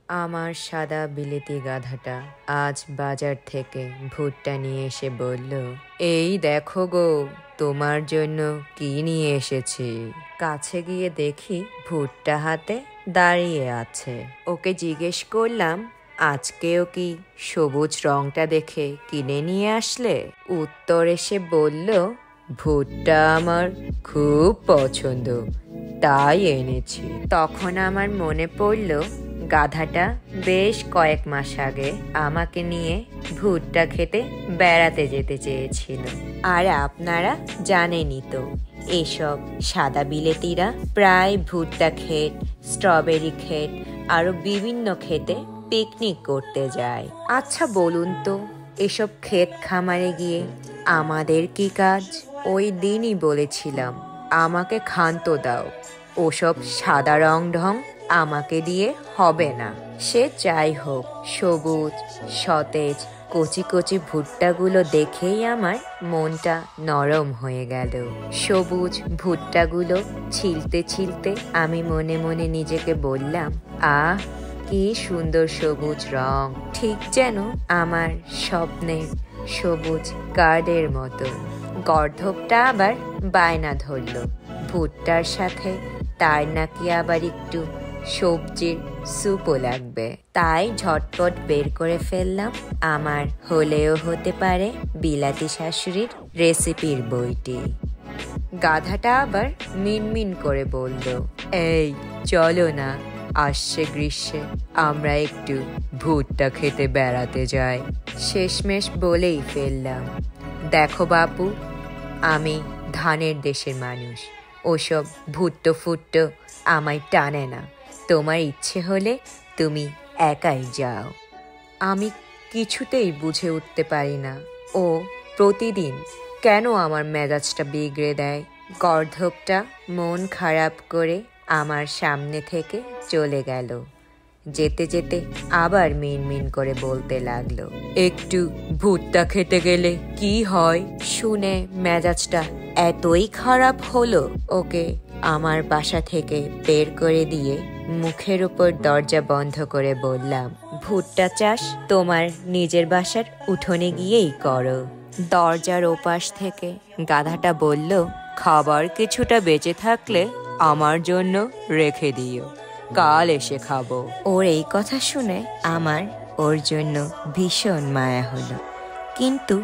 আমার সাদা বিলেতি গাধাটা আজ বাজার থেকে ভুট্টা নিয়ে এসে বলল, এই দেখো গো, তোমার জন্য কি নিয়ে এসেছি। কাছে গিয়ে দেখি ভুট্টা হাতে দাঁড়িয়ে আছে। ওকে জিজ্ঞেস করলাম, আজকেও কি সবুজ রংটা দেখে কিনে নিয়ে আসলে? উত্তর এসে বলল, ভুট্টা আমার খুব পছন্দ, তাই এনেছি। তখন আমার মনে পড়ল গাধাটা বেশ কয়েক মাস আগে আমাকে নিয়ে ভুট্টা খেতে বেড়াতে যেতে চেয়েছিল। আর আপনারা জানেনই তো, এসব সাদা বিলেতিরা প্রায় ভুট্টা ক্ষেত, স্ট্রবেরি ক্ষেত আরো বিভিন্ন ক্ষেতে পিকনিক করতে যায়। আচ্ছা বলুন তো, এসব ক্ষেত খামারে গিয়ে আমাদের কি কাজ? ওই দিনই বলেছিলাম আমাকে ক্ষান্ত দাও, ওসব সাদা রং ঢং আমাকে দিয়ে হবে না। সে যাই হোক, সবুজ সতেজ কচি কচি ভুট্টাগুলো দেখেই আমার মনটা নরম হয়ে গেল। সবুজ ভুট্টাগুলো ছিলতে ছিলতে আমি মনে মনে নিজেকে বললাম, আহ কি সুন্দর সবুজ রং, ঠিক যেন আমার স্বপ্নের সবুজ কার্ডের মতো। গর্ধবটা আবার বায়না ধরল, ভুট্টার সাথে তার নাকি আবার একটু সবজির স্যুপও লাগবে। তাই ঝটপট বের করে ফেললাম আমার হলেও হতে পারে বিলাতি শাশুড়ির রেসিপির বইটি। গাধাটা আবার মিনমিন করে বলল, এই চলো না, আসছে গ্রীষ্মে আমরা একটু ভুট্টা খেতে বেড়াতে যাই। শেষমেশ বলেই ফেললাম, দেখো বাপু, আমি ধানের দেশের মানুষ, ওসব ভুট্টো ফুট্টো আমায় টানে না। তোমার ইচ্ছে হলে তুমি একাই যাও। আমি কিছুতেই বুঝে উঠতে পারি না ও প্রতিদিন কেন আমার মেজাজটা বিগড়ে দেয়। গর্ধবটা মন খারাপ করে আমার সামনে থেকে চলে গেল। যেতে যেতে আবার মিনমিন করে বলতে লাগলো, একটু ভুট্টা খেতে গেলে কি হয়? শুনে মেজাজটা এতই খারাপ হলো, ওকে আমার বাসা থেকে বের করে দিয়ে মুখের উপর দরজা বন্ধ করে বললাম, ভুট্টা চাষ তোমার নিজের বাসার উঠোনে গিয়েই করো। দরজার ওপাশ থেকে গাধাটা বলল, খাবার কিছুটা বেঁচে থাকলে আমার জন্য রেখে দিও, কাল এসে খাবো। ওর এই কথা শুনে আমার ওর জন্য ভীষণ মায়া হলো, কিন্তু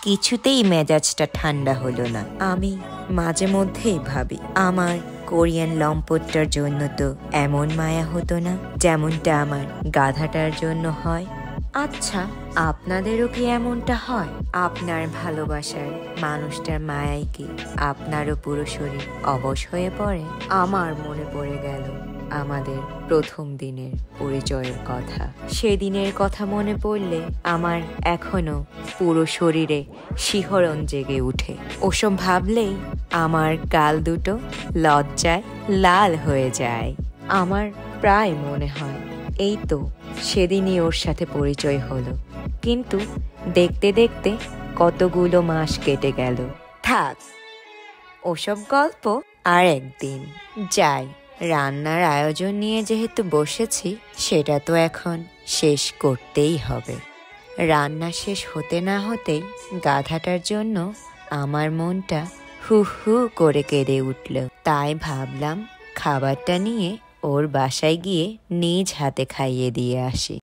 কিছুতেই মেজাজটা ঠান্ডা হলো না। আমি মাঝে মধ্যেই ভাবি, আমার কোরিয়ান লম্পটটার জন্য তো এমন মায়া হতো না যেমনটা আমার গাধাটার জন্য হয়। আচ্ছা, আপনাদেরও কি এমনটা হয়? আপনার ভালোবাসার মানুষটার মায়াই কি আপনারও পুরো শরীর অবশ হয়ে পড়ে? আমার মনে পড়ে গেল আমাদের প্রথম দিনের পরিচয়ের কথা। সেদিনের কথা মনে পড়লে আমার এখনো পুরো শরীরে শিহরণ জেগে উঠে। ওসব ভাবলেই আমার গাল দুটো লজ্জায় লাল হয়ে যায়। আমার প্রায় মনে হয় এই তো সেদিনই ওর সাথে পরিচয় হলো, কিন্তু দেখতে দেখতে কতগুলো মাস কেটে গেল। থাক, ওসব গল্প আর একদিন। যাই, রান্নার আয়োজন নিয়ে যেহেতু বসেছি, সেটা তো এখন শেষ করতেই হবে। রান্না শেষ হতে না হতেই গাধাটার জন্য আমার মনটা হু হু করে কেঁদে উঠল। তাই ভাবলাম খাবারটা নিয়ে ওর বাসায় গিয়ে নিজ হাতে খাইয়ে দিয়ে আসি।